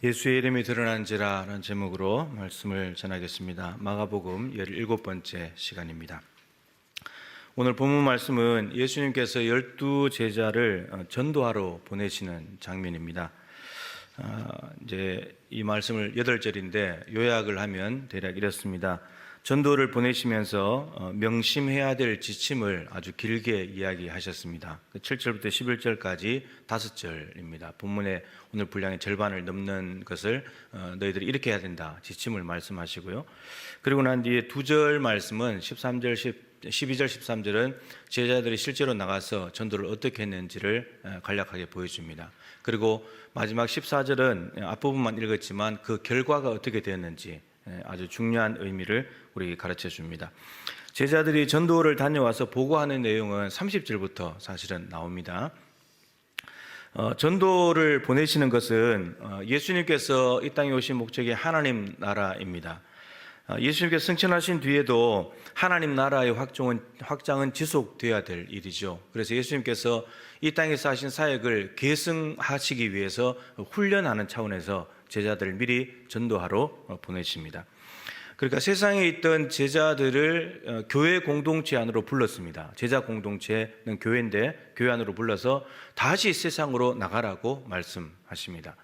예수의 이름이 드러난지라라는 제목으로 말씀을 전하겠습니다. 마가복음 17번째 시간입니다. 오늘 본문 말씀은 예수님께서 12제자를 전도하러 보내시는 장면입니다. 이제 이 말씀을 8절인데 요약을 하면 대략 이렇습니다. 전도를 보내시면서 명심해야 될 지침을 아주 길게 이야기하셨습니다. 7절부터 11절까지 5절입니다. 본문의 오늘 분량의 절반을 넘는 것을 너희들이 이렇게 해야 된다 지침을 말씀하시고요. 그리고 난 뒤에 2절 말씀은 13절, 12절, 13절은 제자들이 실제로 나가서 전도를 어떻게 했는지를 간략하게 보여줍니다. 그리고 마지막 14절은 앞부분만 읽었지만 그 결과가 어떻게 되었는지 아주 중요한 의미를 우리에게 가르쳐 줍니다. 제자들이 전도를 다녀와서 보고하는 내용은 30절부터 사실은 나옵니다. 전도를 보내시는 것은 예수님께서 이 땅에 오신 목적이 하나님 나라입니다. 예수님께서 승천하신 뒤에도 하나님 나라의 확장은 지속되어야 될 일이죠. 그래서 예수님께서 이 땅에서 하신 사역을 계승하시기 위해서 훈련하는 차원에서 제자들을 미리 전도하러 보내십니다. 그러니까 세상에 있던 제자들을 교회 공동체 안으로 불렀습니다. 제자 공동체는 교회인데 교회 안으로 불러서 다시 세상으로 나가라고 말씀하십니다.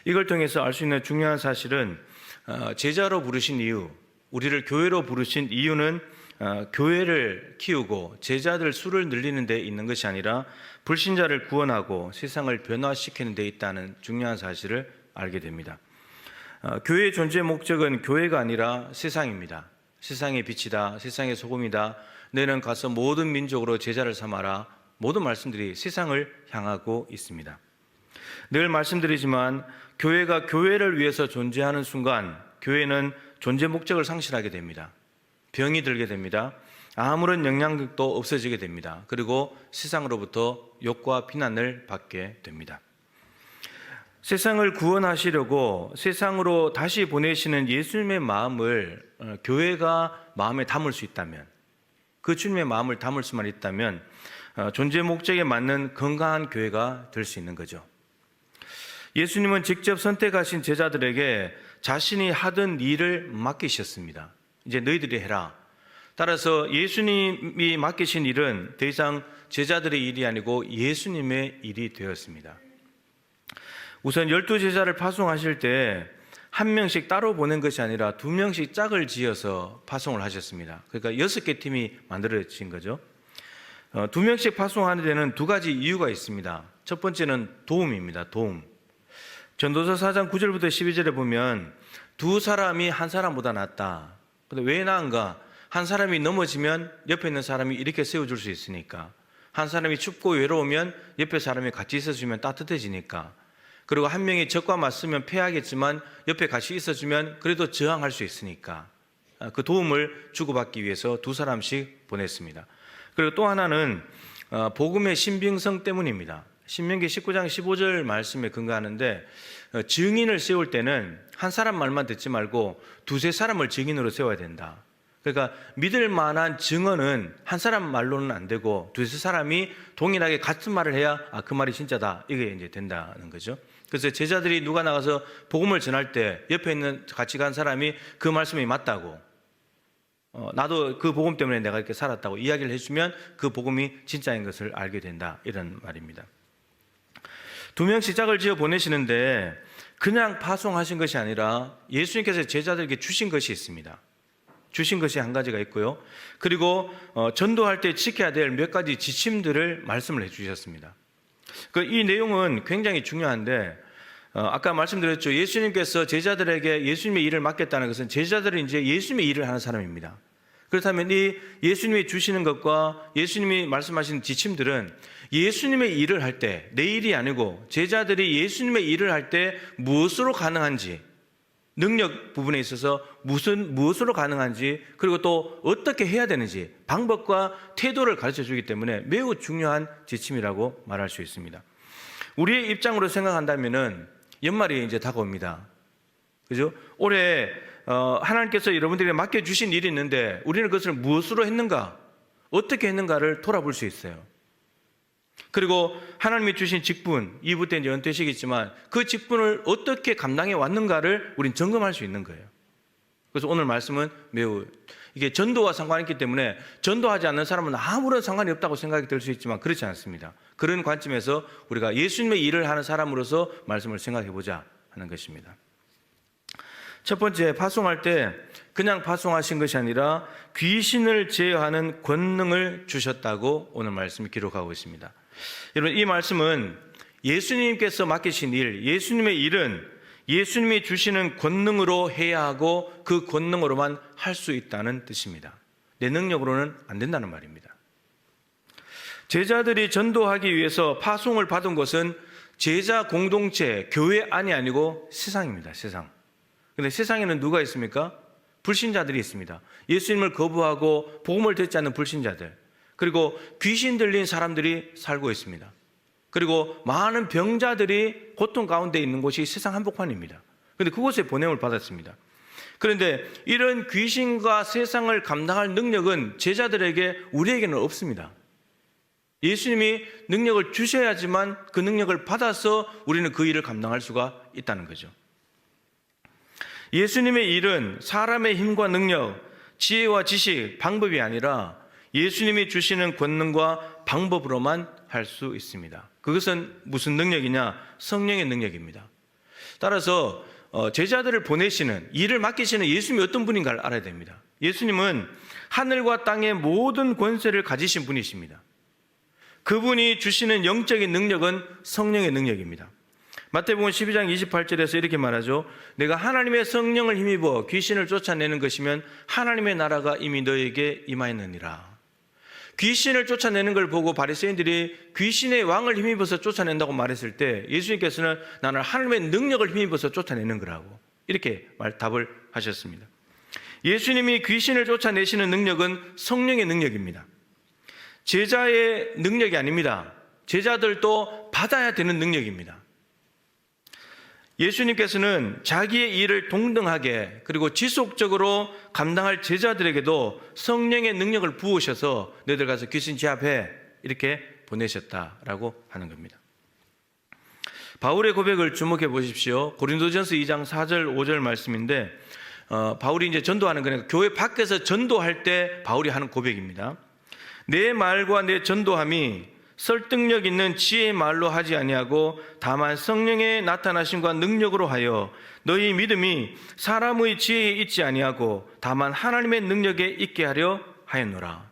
이걸 통해서 알 수 있는 중요한 사실은 제자로 부르신 이유, 우리를 교회로 부르신 이유는 교회를 키우고 제자들 수를 늘리는 데 있는 것이 아니라 불신자를 구원하고 세상을 변화시키는 데 있다는 중요한 사실을 알게 됩니다. 교회의 존재 목적은 교회가 아니라 세상입니다. 세상의 빛이다, 세상의 소금이다. 너희는 가서 모든 민족으로 제자를 삼아라. 모든 말씀들이 세상을 향하고 있습니다. 늘 말씀드리지만 교회가 교회를 위해서 존재하는 순간 교회는 존재 목적을 상실하게 됩니다. 병이 들게 됩니다. 아무런 영향력도 없어지게 됩니다. 그리고 세상으로부터 욕과 비난을 받게 됩니다. 세상을 구원하시려고 세상으로 다시 보내시는 예수님의 마음을 교회가 마음에 담을 수 있다면, 그 주님의 마음을 담을 수만 있다면 존재 목적에 맞는 건강한 교회가 될 수 있는 거죠. 예수님은 직접 선택하신 제자들에게 자신이 하던 일을 맡기셨습니다. 이제 너희들이 해라. 따라서 예수님이 맡기신 일은 더 이상 제자들의 일이 아니고 예수님의 일이 되었습니다. 우선 12제자를 파송하실 때 한 명씩 따로 보낸 것이 아니라 2명씩 짝을 지어서 파송을 하셨습니다. 그러니까 6개 팀이 만들어진 거죠. 2명씩 파송하는 데는 2가지 이유가 있습니다. 첫 번째는 도움입니다. 도움. 전도서 4장 9절부터 12절에 보면 2사람이 한 사람보다 낫다. 근데 왜 나은가? 한 사람이 넘어지면 옆에 있는 사람이 이렇게 세워줄 수 있으니까. 한 사람이 춥고 외로우면 옆에 사람이 같이 있어주면 따뜻해지니까. 그리고 한 명이 적과 맞으면 패하겠지만 옆에 같이 있어주면 그래도 저항할 수 있으니까. 그 도움을 주고받기 위해서 2사람씩 보냈습니다. 그리고 또 하나는 복음의 신빙성 때문입니다. 신명기 19장 15절 말씀에 근거하는데 증인을 세울 때는 한 사람 말만 듣지 말고 2-3사람을 증인으로 세워야 된다. 그러니까 믿을 만한 증언은 한 사람 말로는 안 되고 2-3사람이 동일하게 같은 말을 해야 그 말이 진짜다. 이게 이제 된다는 거죠. 그래서 제자들이 누가 나가서 복음을 전할 때 옆에 있는 같이 간 사람이 그 말씀이 맞다고, 나도 그 복음 때문에 내가 이렇게 살았다고 이야기를 해주면 그 복음이 진짜인 것을 알게 된다. 이런 말입니다. 2명씩 짝을 지어 보내시는데 그냥 파송하신 것이 아니라 예수님께서 제자들에게 주신 것이 있습니다. 주신 것이 한 가지가 있고요. 그리고 전도할 때 지켜야 될 몇 가지 지침들을 말씀을 해주셨습니다. 이 내용은 굉장히 중요한데 아까 말씀드렸죠. 예수님께서 제자들에게 예수님의 일을 맡겼다는 것은 제자들은 이제 예수님의 일을 하는 사람입니다. 그렇다면 이 예수님이 주시는 것과 예수님이 말씀하시는 지침들은 예수님의 일을 할 때, 내 일이 아니고 제자들이 예수님의 일을 할 때 무엇으로 가능한지, 능력 부분에 있어서 무엇으로 가능한지, 그리고 또 어떻게 해야 되는지 방법과 태도를 가르쳐 주기 때문에 매우 중요한 지침이라고 말할 수 있습니다. 우리의 입장으로 생각한다면은 연말이 이제 다가옵니다. 그죠? 올해 하나님께서 여러분들에게 맡겨주신 일이 있는데 우리는 그것을 무엇으로 했는가, 어떻게 했는가를 돌아볼 수 있어요. 그리고 하나님이 주신 직분, 2부 때 이제 은퇴식이지만 그 직분을 어떻게 감당해 왔는가를 우린 점검할 수 있는 거예요. 그래서 오늘 말씀은 매우 이게 전도와 상관이 있기 때문에 전도하지 않는 사람은 아무런 상관이 없다고 생각이 들 수 있지만 그렇지 않습니다. 그런 관점에서 우리가 예수님의 일을 하는 사람으로서 말씀을 생각해 보자 하는 것입니다. 첫 번째, 파송할 때 그냥 파송하신 것이 아니라 귀신을 제어하는 권능을 주셨다고 오늘 말씀이 기록하고 있습니다. 여러분, 이 말씀은 예수님께서 맡기신 일, 예수님의 일은 예수님이 주시는 권능으로 해야 하고 그 권능으로만 할 수 있다는 뜻입니다. 내 능력으로는 안 된다는 말입니다. 제자들이 전도하기 위해서 파송을 받은 것은 제자 공동체, 교회 안이 아니고 세상입니다. 세상. 그런데 세상에는 누가 있습니까? 불신자들이 있습니다. 예수님을 거부하고 복음을 듣지 않는 불신자들, 그리고 귀신 들린 사람들이 살고 있습니다. 그리고 많은 병자들이 고통 가운데 있는 곳이 세상 한복판입니다. 그런데 그곳에 보냄을 받았습니다. 그런데 이런 귀신과 세상을 감당할 능력은 제자들에게, 우리에게는 없습니다. 예수님이 능력을 주셔야지만 그 능력을 받아서 우리는 그 일을 감당할 수가 있다는 거죠. 예수님의 일은 사람의 힘과 능력, 지혜와 지식, 방법이 아니라 예수님이 주시는 권능과 방법으로만 할 수 있습니다. 그것은 무슨 능력이냐? 성령의 능력입니다. 따라서 제자들을 보내시는, 일을 맡기시는 예수님이 어떤 분인가를 알아야 됩니다. 예수님은 하늘과 땅의 모든 권세를 가지신 분이십니다. 그분이 주시는 영적인 능력은 성령의 능력입니다. 마태복음 12장 28절에서 이렇게 말하죠. 내가 하나님의 성령을 힘입어 귀신을 쫓아내는 것이면 하나님의 나라가 이미 너에게 임하였느니라. 귀신을 쫓아내는 걸 보고 바리새인들이 귀신의 왕을 힘입어서 쫓아낸다고 말했을 때 예수님께서는 나는 하나님의 능력을 힘입어서 쫓아내는 거라고 이렇게 답을 하셨습니다. 예수님이 귀신을 쫓아내시는 능력은 성령의 능력입니다. 제자의 능력이 아닙니다. 제자들도 받아야 되는 능력입니다. 예수님께서는 자기의 일을 동등하게 그리고 지속적으로 감당할 제자들에게도 성령의 능력을 부으셔서 너희들 가서 귀신 제압해 이렇게 보내셨다라고 하는 겁니다. 바울의 고백을 주목해 보십시오. 고린도전서 2장 4절 5절 말씀인데 바울이 이제 전도하는 거니까 교회 밖에서 전도할 때 바울이 하는 고백입니다. 내 말과 내 전도함이 설득력 있는 지혜의 말로 하지 아니하고 다만 성령의 나타나심과 능력으로 하여 너희 믿음이 사람의 지혜에 있지 아니하고 다만 하나님의 능력에 있게 하려 하였노라.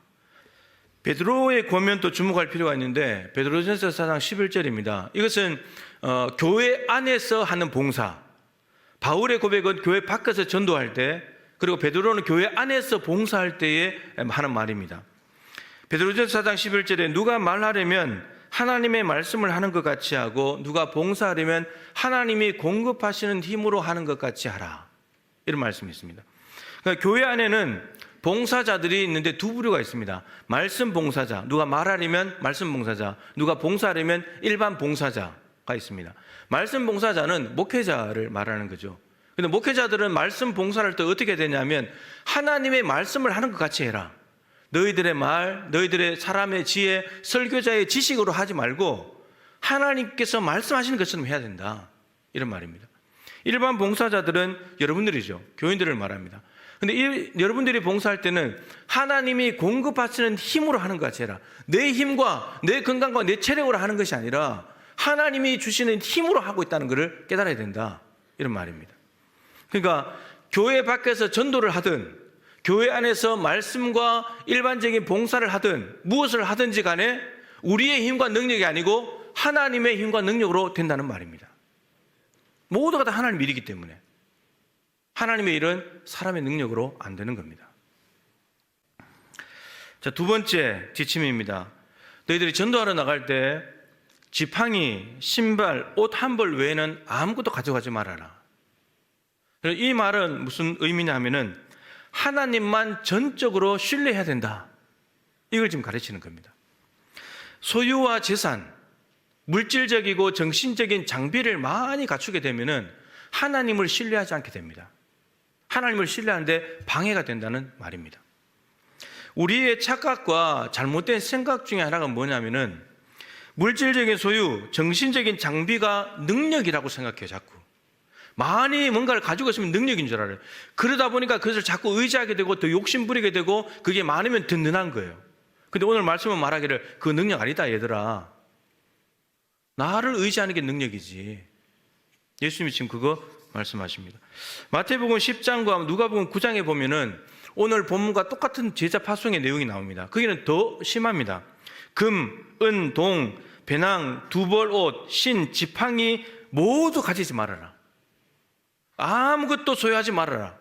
베드로의 권면도 주목할 필요가 있는데 베드로전서 4장 11절입니다. 이것은 교회 안에서 하는 봉사, 바울의 고백은 교회 밖에서 전도할 때, 그리고 베드로는 교회 안에서 봉사할 때에 하는 말입니다. 베드로전서 4장 11절에 누가 말하려면 하나님의 말씀을 하는 것 같이 하고 누가 봉사하려면 하나님이 공급하시는 힘으로 하는 것 같이 하라, 이런 말씀이 있습니다. 그러니까 교회 안에는 봉사자들이 있는데 두 부류가 있습니다. 말씀 봉사자, 누가 말하려면 말씀 봉사자, 누가 봉사하려면 일반 봉사자가 있습니다. 말씀 봉사자는 목회자를 말하는 거죠. 근데 목회자들은 말씀 봉사를 할 때 어떻게 되냐면 하나님의 말씀을 하는 것 같이 해라. 너희들의 말, 너희들의 사람의 지혜, 설교자의 지식으로 하지 말고 하나님께서 말씀하시는 것처럼 해야 된다, 이런 말입니다. 일반 봉사자들은 여러분들이죠. 교인들을 말합니다. 근데 여러분들이 봉사할 때는 하나님이 공급하시는 힘으로 하는 것 같이 해라. 내 힘과 내 건강과 내 체력으로 하는 것이 아니라 하나님이 주시는 힘으로 하고 있다는 것을 깨달아야 된다, 이런 말입니다. 그러니까 교회 밖에서 전도를 하든 교회 안에서 말씀과 일반적인 봉사를 하든 무엇을 하든지 간에 우리의 힘과 능력이 아니고 하나님의 힘과 능력으로 된다는 말입니다. 모두가 다 하나님 일이기 때문에 하나님의 일은 사람의 능력으로 안 되는 겁니다. 자, 두 번째 지침입니다. 너희들이 전도하러 나갈 때 지팡이, 신발, 옷 한 벌 외에는 아무것도 가져가지 말아라. 이 말은 무슨 의미냐 하면은 하나님만 전적으로 신뢰해야 된다, 이걸 지금 가르치는 겁니다. 소유와 재산, 물질적이고 정신적인 장비를 많이 갖추게 되면은 하나님을 신뢰하지 않게 됩니다. 하나님을 신뢰하는데 방해가 된다는 말입니다. 우리의 착각과 잘못된 생각 중에 하나가 뭐냐면은 물질적인 소유, 정신적인 장비가 능력이라고 생각해요, 자꾸. 많이 뭔가를 가지고 있으면 능력인 줄 알아요. 그러다 보니까 그것을 자꾸 의지하게 되고 더 욕심 부리게 되고 그게 많으면 든든한 거예요. 근데 오늘 말씀은 말하기를 그 능력 아니다, 얘들아. 나를 의지하는 게 능력이지. 예수님이 지금 그거 말씀하십니다. 마태복음 10장과 누가복음 9장에 보면은 오늘 본문과 똑같은 제자 파송의 내용이 나옵니다. 거기는 더 심합니다. 금, 은, 동, 배낭, 두벌 옷, 신, 지팡이 모두 가지지 말아라. 아무것도 소유하지 말아라.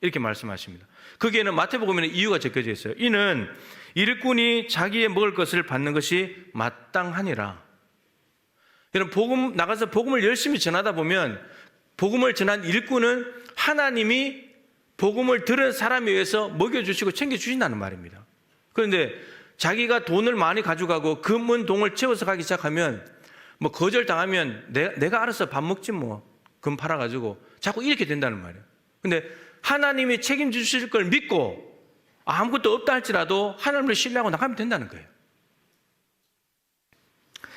이렇게 말씀하십니다. 거기에는 마태복음에는 이유가 적혀져 있어요. 이는 일꾼이 자기의 먹을 것을 받는 것이 마땅하니라. 여러분, 복음 나가서 복음을 열심히 전하다 보면 복음을 전한 일꾼은 하나님이 복음을 들은 사람에 의해서 먹여주시고 챙겨주신다는 말입니다. 그런데 자기가 돈을 많이 가져가고 금은 동을 채워서 가기 시작하면 뭐 거절당하면 내가 알아서 밥 먹지 뭐 금 팔아가지고 자꾸 이렇게 된다는 말이에요. 근데 하나님이 책임주실 걸 믿고 아무것도 없다 할지라도 하나님을 신뢰하고 나가면 된다는 거예요.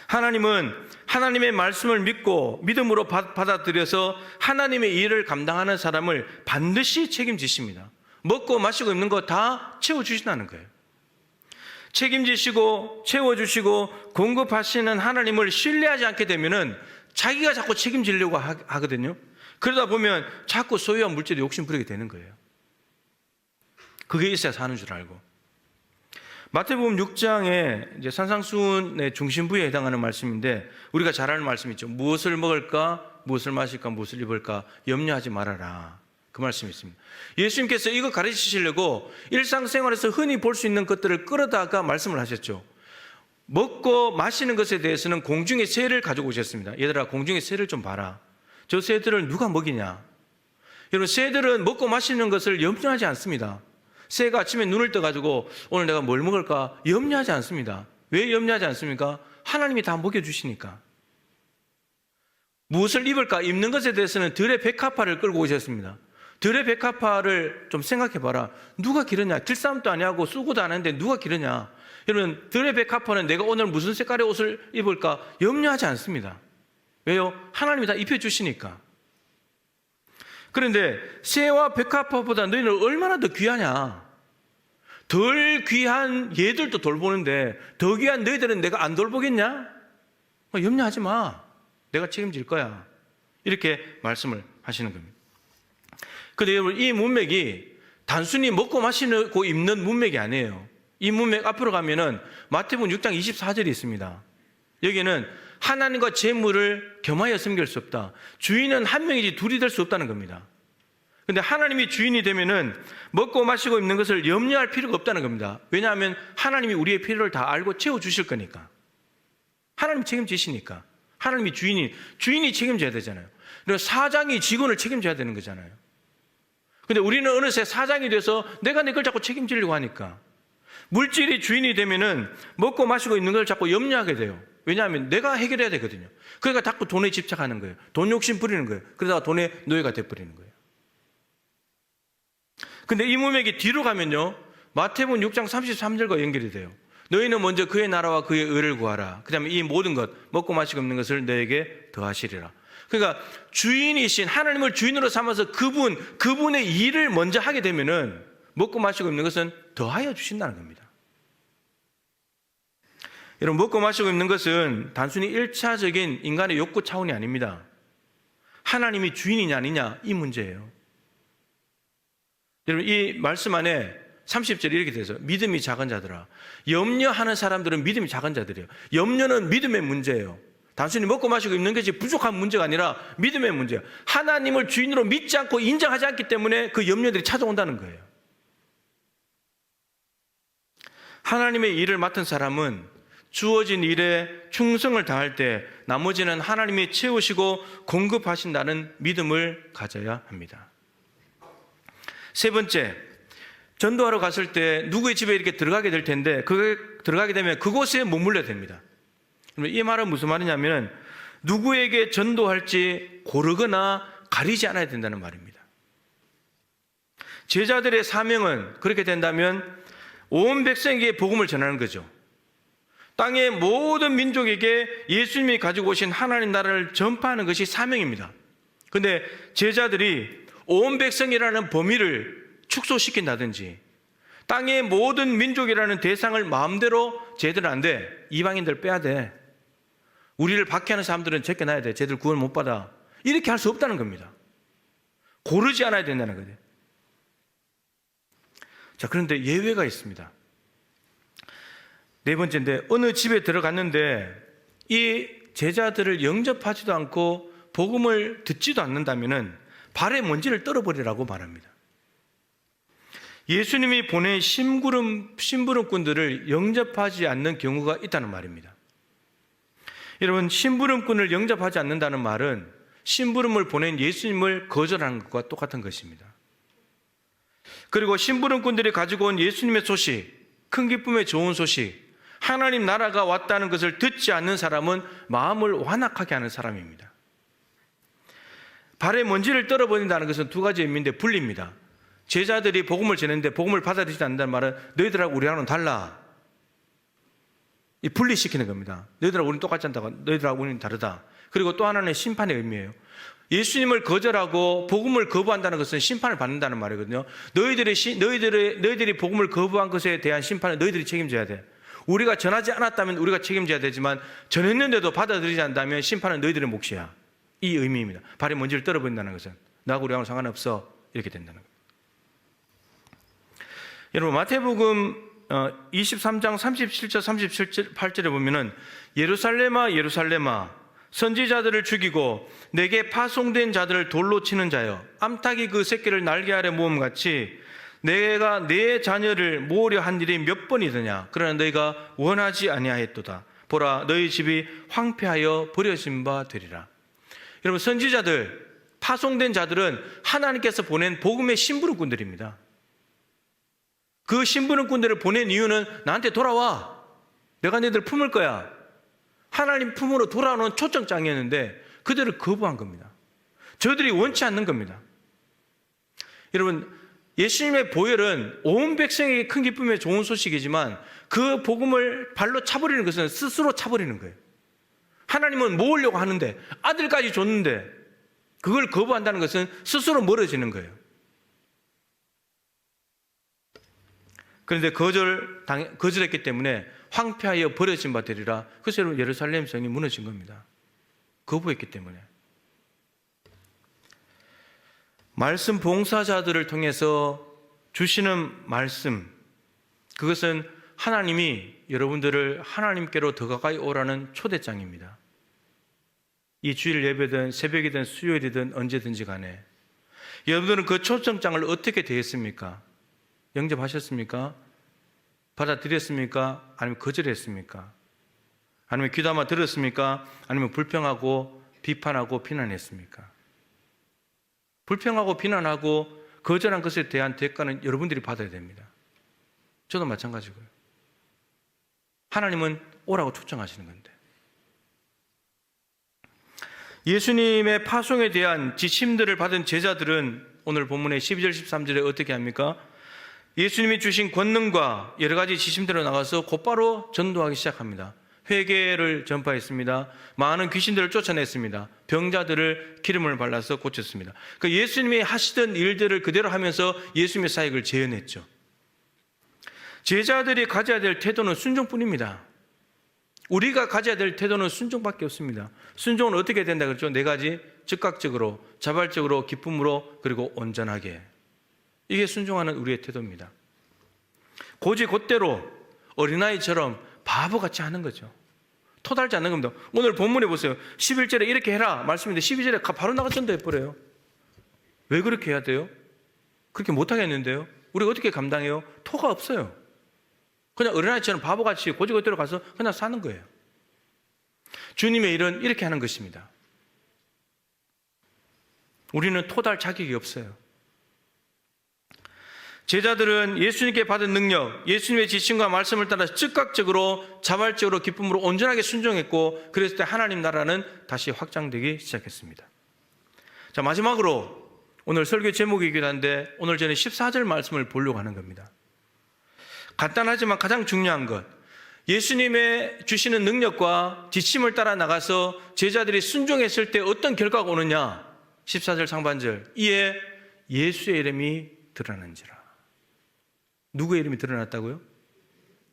하나님은 하나님의 말씀을 믿고 믿음으로 받아들여서 하나님의 일을 감당하는 사람을 반드시 책임지십니다. 먹고 마시고 입는 거 다 채워주신다는 거예요. 책임지시고 채워주시고 공급하시는 하나님을 신뢰하지 않게 되면은 자기가 자꾸 책임지려고 하거든요. 그러다 보면 자꾸 소유한 물질에 욕심 부리게 되는 거예요. 그게 있어야 사는 줄 알고. 마태복음 6장에 이제 산상수훈의 중심부에 해당하는 말씀인데 우리가 잘 아는 말씀이죠. 무엇을 먹을까, 무엇을 마실까, 무엇을 입을까 염려하지 말아라. 그 말씀이 있습니다. 예수님께서 이거 가르치시려고 일상생활에서 흔히 볼 수 있는 것들을 끌어다가 말씀을 하셨죠. 먹고 마시는 것에 대해서는 공중의 새를 가지고 오셨습니다. 얘들아, 공중의 새를 좀 봐라. 저 새들을 누가 먹이냐? 여러분, 새들은 먹고 마시는 것을 염려하지 않습니다. 새가 아침에 눈을 떠가지고 오늘 내가 뭘 먹을까 염려하지 않습니다. 왜 염려하지 않습니까? 하나님이 다 먹여주시니까. 무엇을 입을까? 입는 것에 대해서는 들의 백합화를 끌고 오셨습니다. 들의 백합화를 좀 생각해봐라. 누가 기르냐? 길싸움도 아니하고 쓰고도 안 하는데 누가 기르냐? 여러분, 들의 백합화는 내가 오늘 무슨 색깔의 옷을 입을까 염려하지 않습니다. 왜요? 하나님이 다 입혀주시니까. 그런데 새와 백합화보다 너희는 얼마나 더 귀하냐? 덜 귀한 얘들도 돌보는데 더 귀한 너희들은 내가 안 돌보겠냐? 염려하지 마. 내가 책임질 거야. 이렇게 말씀을 하시는 겁니다. 그런데 여러분, 이 문맥이 단순히 먹고 마시고 입는 문맥이 아니에요. 이 문맥 앞으로 가면은 마태복음 6장 24절이 있습니다. 여기는 하나님과 재물을 겸하여 섬길 수 없다. 주인은 한 명이지 둘이 될 수 없다는 겁니다. 근데 하나님이 주인이 되면은 먹고 마시고 입는 것을 염려할 필요가 없다는 겁니다. 왜냐하면 하나님이 우리의 필요를 다 알고 채워주실 거니까. 하나님이 책임지시니까. 하나님이 주인이 책임져야 되잖아요. 그리고 사장이 직원을 책임져야 되는 거잖아요. 근데 우리는 어느새 사장이 돼서 내가 내 걸 자꾸 책임지려고 하니까. 물질이 주인이 되면은 먹고 마시고 입는 걸 자꾸 염려하게 돼요. 왜냐하면 내가 해결해야 되거든요. 그러니까 자꾸 돈에 집착하는 거예요. 돈 욕심 부리는 거예요. 그러다가 돈의 노예가 돼버리는 거예요. 근데 이 문맥이 뒤로 가면요, 마태복음 6장 33절과 연결이 돼요. 너희는 먼저 그의 나라와 그의 의를 구하라. 그 다음에 이 모든 것, 먹고 마시고 입는 것을 너에게 더하시리라. 그러니까 주인이신 하나님을 주인으로 삼아서 그분의 일을 먼저 하게 되면은 먹고 마시고 입는 것은 더하여 주신다는 겁니다. 여러분, 먹고 마시고 입는 것은 단순히 1차적인 인간의 욕구 차원이 아닙니다. 하나님이 주인이냐 아니냐 이 문제예요. 여러분, 이 말씀 안에 30절에 이렇게 돼서 믿음이 작은 자들아. 염려하는 사람들은 믿음이 작은 자들이에요. 염려는 믿음의 문제예요. 단순히 먹고 마시고 입는 것이 부족한 문제가 아니라 믿음의 문제예요. 하나님을 주인으로 믿지 않고 인정하지 않기 때문에 그 염려들이 찾아온다는 거예요. 하나님의 일을 맡은 사람은 주어진 일에 충성을 다할 때 나머지는 하나님이 채우시고 공급하신다는 믿음을 가져야 합니다. 세 번째, 전도하러 갔을 때 누구의 집에 이렇게 들어가게 될 텐데 들어가게 되면 그곳에 머물러야 됩니다. 이 말은 무슨 말이냐면 누구에게 전도할지 고르거나 가리지 않아야 된다는 말입니다. 제자들의 사명은 그렇게 된다면 온 백성에게 복음을 전하는 거죠. 땅의 모든 민족에게 예수님이 가지고 오신 하나님 나라를 전파하는 것이 사명입니다. 그런데 제자들이 온 백성이라는 범위를 축소시킨다든지 땅의 모든 민족이라는 대상을 마음대로 쟤들은 안 돼. 이방인들 빼야 돼. 우리를 박해하는 사람들은 제껴놔야 돼. 쟤들 구원 못 받아. 이렇게 할 수 없다는 겁니다. 고르지 않아야 된다는 거예요. 자, 그런데 예외가 있습니다. 네 번째인데, 어느 집에 들어갔는데 이 제자들을 영접하지도 않고 복음을 듣지도 않는다면은 발에 먼지를 떨어버리라고 말합니다. 예수님이 보낸 심부름꾼들을 영접하지 않는 경우가 있다는 말입니다. 여러분, 심부름꾼을 영접하지 않는다는 말은 심부름을 보낸 예수님을 거절하는 것과 똑같은 것입니다. 그리고 심부름꾼들이 가지고 온 예수님의 소식, 큰 기쁨의 좋은 소식, 하나님 나라가 왔다는 것을 듣지 않는 사람은 마음을 완악하게 하는 사람입니다. 발에 먼지를 떨어버린다는 것은 두 가지 의미인데 분리입니다. 제자들이 복음을 전했는데 복음을 받아들이지 않는다는 말은 너희들하고 우리하고는 달라. 이 분리시키는 겁니다. 너희들하고 우리는 똑같지 않다고, 너희들하고 우리는 다르다. 그리고 또 하나는 심판의 의미예요. 예수님을 거절하고 복음을 거부한다는 것은 심판을 받는다는 말이거든요. 너희들이 복음을 거부한 것에 대한 심판은 너희들이 책임져야 돼. 우리가 전하지 않았다면 우리가 책임져야 되지만 전했는데도 받아들이지 않는다면 심판은 너희들의 몫이야. 이 의미입니다. 발에 먼지를 떨어버린다는 것은 나하고 우리하고는 상관없어. 이렇게 된다는 거예요. 여러분, 마태복음 23장 37절 38절에 보면은 예루살렘아 예루살렘아 선지자들을 죽이고 내게 파송된 자들을 돌로 치는 자여, 암탉이 그 새끼를 날개 아래 모음같이 내가 내 자녀를 모으려 한 일이 몇 번이더냐. 그러나 너희가 원하지 아니하였도다. 보라, 너희 집이 황폐하여 버려진 바 되리라. 여러분, 선지자들, 파송된 자들은 하나님께서 보낸 복음의 심부름꾼들입니다. 그 심부름꾼들을 보낸 이유는 나한테 돌아와. 내가 너희들 품을 거야. 하나님 품으로 돌아오는 초청장이었는데 그들을 거부한 겁니다. 저들이 원치 않는 겁니다. 여러분, 예수님의 보혈은 온 백성에게 큰 기쁨의 좋은 소식이지만 그 복음을 발로 차버리는 것은 스스로 차버리는 거예요. 하나님은 모으려고 하는데 아들까지 줬는데 그걸 거부한다는 것은 스스로 멀어지는 거예요. 그런데 거절했기 때문에 황폐하여 버려진 바 되리라. 그래서 여러분, 예루살렘 성이 무너진 겁니다. 거부했기 때문에. 말씀 봉사자들을 통해서 주시는 말씀, 그것은 하나님이 여러분들을 하나님께로 더 가까이 오라는 초대장입니다. 이 주일 예배든 새벽이든 수요일이든 언제든지 간에 여러분들은 그 초청장을 어떻게 대했습니까? 영접하셨습니까? 받아들였습니까? 아니면 거절했습니까? 아니면 귀담아 들었습니까? 아니면 불평하고 비판하고 비난했습니까? 불평하고 비난하고 거절한 것에 대한 대가는 여러분들이 받아야 됩니다. 저도 마찬가지고요. 하나님은 오라고 초청하시는 건데. 예수님의 파송에 대한 지침들을 받은 제자들은 오늘 본문의 12절 13절에 어떻게 합니까? 예수님이 주신 권능과 여러 가지 지침대로 나가서 곧바로 전도하기 시작합니다. 회개를 전파했습니다. 많은 귀신들을 쫓아냈습니다. 병자들을 기름을 발라서 고쳤습니다. 그 예수님이 하시던 일들을 그대로 하면서 예수님의 사역을 재현했죠. 제자들이 가져야 될 태도는 순종뿐입니다. 우리가 가져야 될 태도는 순종밖에 없습니다. 순종은 어떻게 된다 그랬죠? 네 가지: 즉각적으로, 자발적으로, 기쁨으로, 그리고 온전하게. 이게 순종하는 우리의 태도입니다. 곧이곧대로 어린아이처럼 바보같이 하는 거죠. 토달지 않는 겁니다. 오늘 본문에 보세요. 11절에 이렇게 해라 말씀인데 12절에 바로 나가 전도해버려요. 왜 그렇게 해야 돼요? 그렇게 못하겠는데요. 우리가 어떻게 감당해요? 토가 없어요. 그냥 어린아이처럼 바보같이 곧이곧대로 가서 그냥 사는 거예요. 주님의 일은 이렇게 하는 것입니다. 우리는 토달 자격이 없어요. 제자들은 예수님께 받은 능력, 예수님의 지침과 말씀을 따라 즉각적으로, 자발적으로, 기쁨으로 온전하게 순종했고, 그랬을 때 하나님 나라는 다시 확장되기 시작했습니다. 자, 마지막으로 오늘 설교 제목이기도 한데 오늘 저는 14절 말씀을 보려고 하는 겁니다. 간단하지만 가장 중요한 것, 예수님의 주시는 능력과 지침을 따라 나가서 제자들이 순종했을 때 어떤 결과가 오느냐? 14절 상반절. 이에 예수의 이름이 드러난지라. 누구의 이름이 드러났다고요?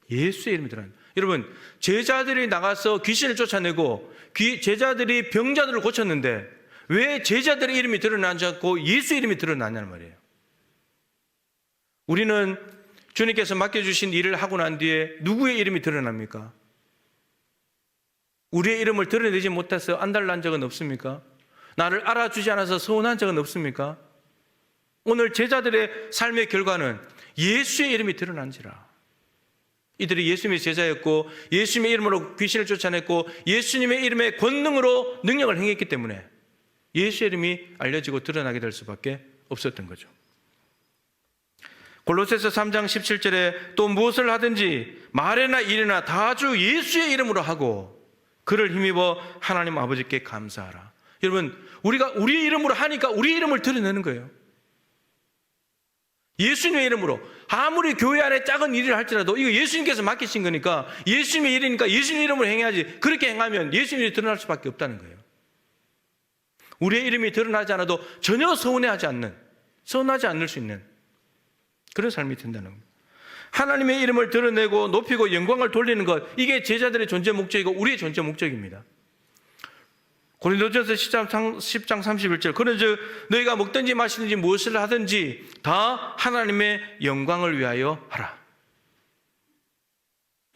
예수의 이름이 드러난다. 여러분, 제자들이 나가서 귀신을 쫓아내고 제자들이 병자들을 고쳤는데 왜 제자들의 이름이 드러나지 않고 예수의 이름이 드러나냐는 말이에요. 우리는 주님께서 맡겨주신 일을 하고 난 뒤에 누구의 이름이 드러납니까? 우리의 이름을 드러내지 못해서 안달난 적은 없습니까? 나를 알아주지 않아서 서운한 적은 없습니까? 오늘 제자들의 삶의 결과는 예수의 이름이 드러난지라. 이들이 예수님의 제자였고 예수님의 이름으로 귀신을 쫓아냈고 예수님의 이름의 권능으로 능력을 행했기 때문에 예수의 이름이 알려지고 드러나게 될 수밖에 없었던 거죠. 골로새서 3장 17절에 또 무엇을 하든지 말이나 일이나 다 주 예수의 이름으로 하고 그를 힘입어 하나님 아버지께 감사하라. 여러분, 우리가 우리의 이름으로 하니까 우리의 이름을 드러내는 거예요. 예수님의 이름으로 아무리 교회 안에 작은 일을 할지라도 이거 예수님께서 맡기신 거니까 예수님의 일이니까 예수님의 이름으로 행해야지. 그렇게 행하면 예수님이 드러날 수밖에 없다는 거예요. 우리의 이름이 드러나지 않아도 전혀 서운하지 않을 수 있는 그런 삶이 된다는 겁니다. 하나님의 이름을 드러내고 높이고 영광을 돌리는 것, 이게 제자들의 존재 목적이고 우리의 존재 목적입니다. 고린도전서 10장 31절 그런즉 너희가 먹든지 마시든지 무엇을 하든지 다 하나님의 영광을 위하여 하라.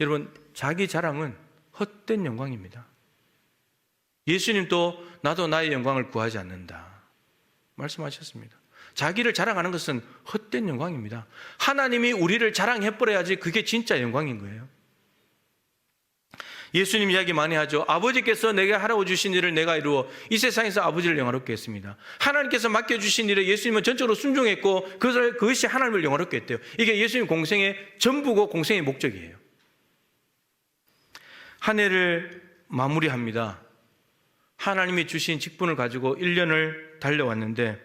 여러분, 자기 자랑은 헛된 영광입니다. 예수님도 나도 나의 영광을 구하지 않는다 말씀하셨습니다. 자기를 자랑하는 것은 헛된 영광입니다. 하나님이 우리를 자랑해버려야지 그게 진짜 영광인 거예요. 예수님 이야기 많이 하죠. 아버지께서 내게 하라고 주신 일을 내가 이루어 이 세상에서 아버지를 영화롭게 했습니다. 하나님께서 맡겨주신 일에 예수님은 전적으로 순종했고 그것이 하나님을 영화롭게 했대요. 이게 예수님 공생의 전부고 공생의 목적이에요. 한 해를 마무리합니다. 하나님이 주신 직분을 가지고 1년을 달려왔는데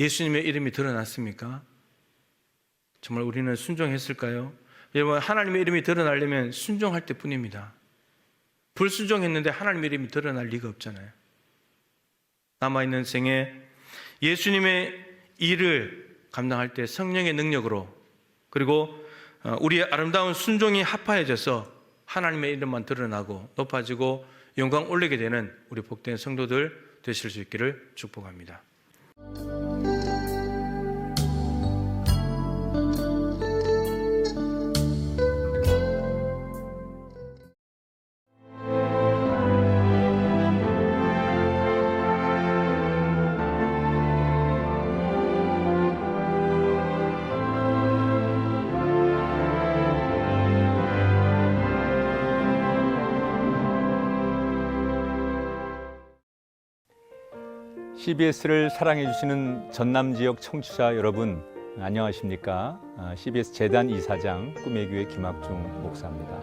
예수님의 이름이 드러났습니까? 정말 우리는 순종했을까요? 여러분, 하나님의 이름이 드러나려면 순종할 때뿐입니다. 불순종했는데 하나님의 이름이 드러날 리가 없잖아요. 남아있는 생에 예수님의 일을 감당할 때 성령의 능력으로 그리고 우리의 아름다운 순종이 합하여져서 하나님의 이름만 드러나고 높아지고 영광 올리게 되는 우리 복된 성도들 되실 수 있기를 축복합니다. CBS를 사랑해 주시는 전남 지역 청취자 여러분, 안녕하십니까? CBS 재단 이사장 꿈의 교회 김학중 목사입니다.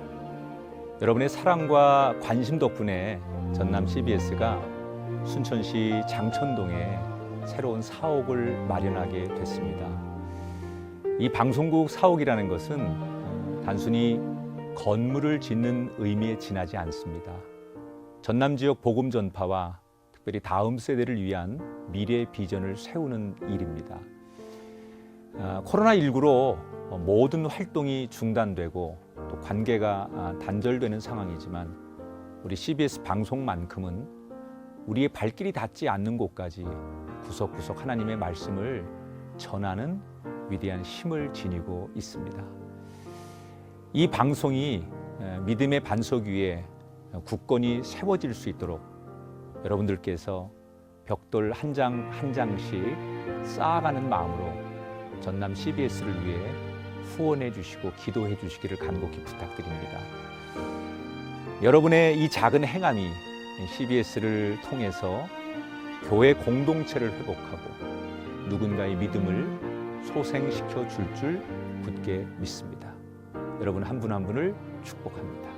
여러분의 사랑과 관심 덕분에 전남 CBS가 순천시 장천동에 새로운 사옥을 마련하게 됐습니다. 이 방송국 사옥이라는 것은 단순히 건물을 짓는 의미에 지나지 않습니다. 전남 지역 복음 전파와 특별히 다음 세대를 위한 미래 비전을 세우는 일입니다. 코로나19로 모든 활동이 중단되고 또 관계가 단절되는 상황이지만 우리 CBS 방송만큼은 우리의 발길이 닿지 않는 곳까지 구석구석 하나님의 말씀을 전하는 위대한 힘을 지니고 있습니다. 이 방송이 믿음의 반석 위에 굳건히 세워질 수 있도록 여러분들께서 벽돌 한 장 한 장씩 쌓아가는 마음으로 전남 CBS를 위해 후원해 주시고 기도해 주시기를 간곡히 부탁드립니다. 여러분의 이 작은 행함이 CBS를 통해서 교회 공동체를 회복하고 누군가의 믿음을 소생시켜 줄 굳게 믿습니다. 여러분 한 분 한 분을 축복합니다.